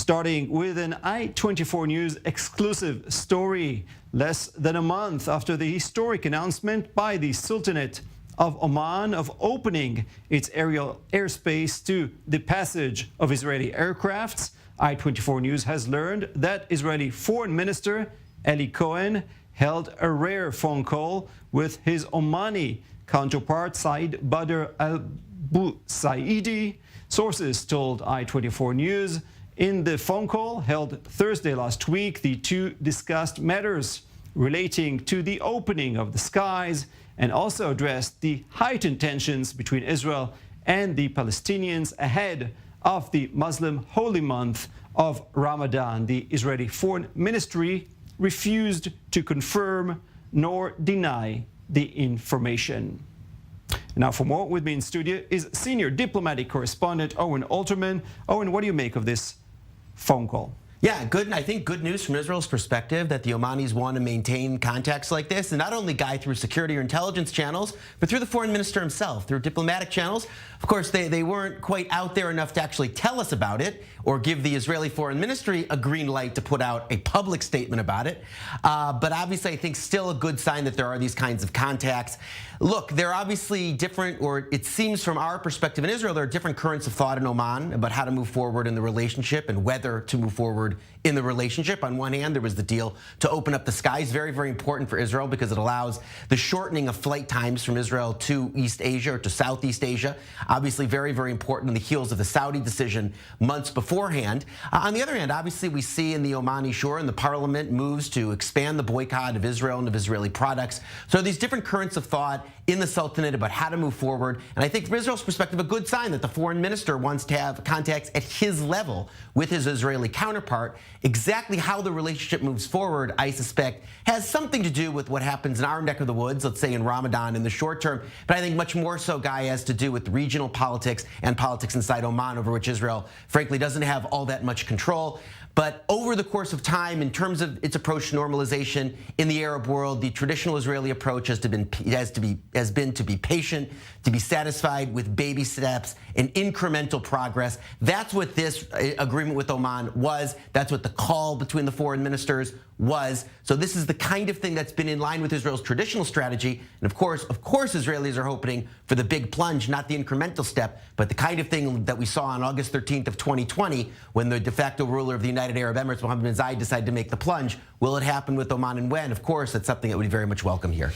Starting with an i24NEWS exclusive story. Less than a month after the historic announcement by the Sultanate of Oman of opening its aerial airspace to the passage of Israeli aircrafts, i24NEWS has learned that Israeli Foreign Minister Eli Cohen held a rare phone call with his Omani counterpart Said Badr al-Busaidi. Sources told i24NEWS in the phone call held Thursday last week, the two discussed matters relating to the opening of the skies and also addressed the heightened tensions between Israel and the Palestinians ahead of the Muslim holy month of Ramadan. The Israeli Foreign Ministry refused to confirm nor deny the information. Now, for more, with me in studio is senior diplomatic correspondent Owen Alterman. Owen, what do you make of this phone call? Yeah, good. And I think good news from Israel's perspective that the Omanis want to maintain contacts like this and not only guide through security or intelligence channels, but through the foreign minister himself, through diplomatic channels. Of course, they weren't quite out there enough to actually tell us about it or give the Israeli foreign ministry a green light to put out a public statement about it. But obviously, I think still a good sign that there are these kinds of contacts. Look, they're obviously different, or it seems from our perspective in Israel, there are different currents of thought in Oman about how to move forward in the relationship and whether to move forward in the relationship. On one hand, there was the deal to open up the skies, very, very important for Israel because it allows the shortening of flight times from Israel to East Asia or to Southeast Asia. Obviously, very, very important on the heels of the Saudi decision months beforehand. On the other hand, obviously, we see in the Omani shore and the parliament moves to expand the boycott of Israel and of Israeli products. So these different currents of thought in the Sultanate about how to move forward. And I think from Israel's perspective, a good sign that the foreign minister wants to have contacts at his level with his Israeli counterpart. Exactly how the relationship moves forward, I suspect, has something to do with what happens in our neck of the woods, let's say in Ramadan in the short term. But I think much more so, Guy, has to do with regional politics and politics inside Oman, over which Israel, frankly, doesn't have all that much control. But over the course of time, in terms of its approach to normalization in the Arab world, the traditional Israeli approach has been to be patient, to be satisfied with baby steps and incremental progress. That's what this agreement with Oman was. That's what the call between the foreign ministers was. So this is the kind of thing that's been in line with Israel's traditional strategy. And of course, Israelis are hoping for the big plunge, not the incremental step, but the kind of thing that we saw on August 13th of 2020, when the de facto ruler of the United Arab Emirates, Mohammed bin Zayed, decided to make the plunge. Will it happen with Oman, and when? Of course, that's something that would be very much welcome here.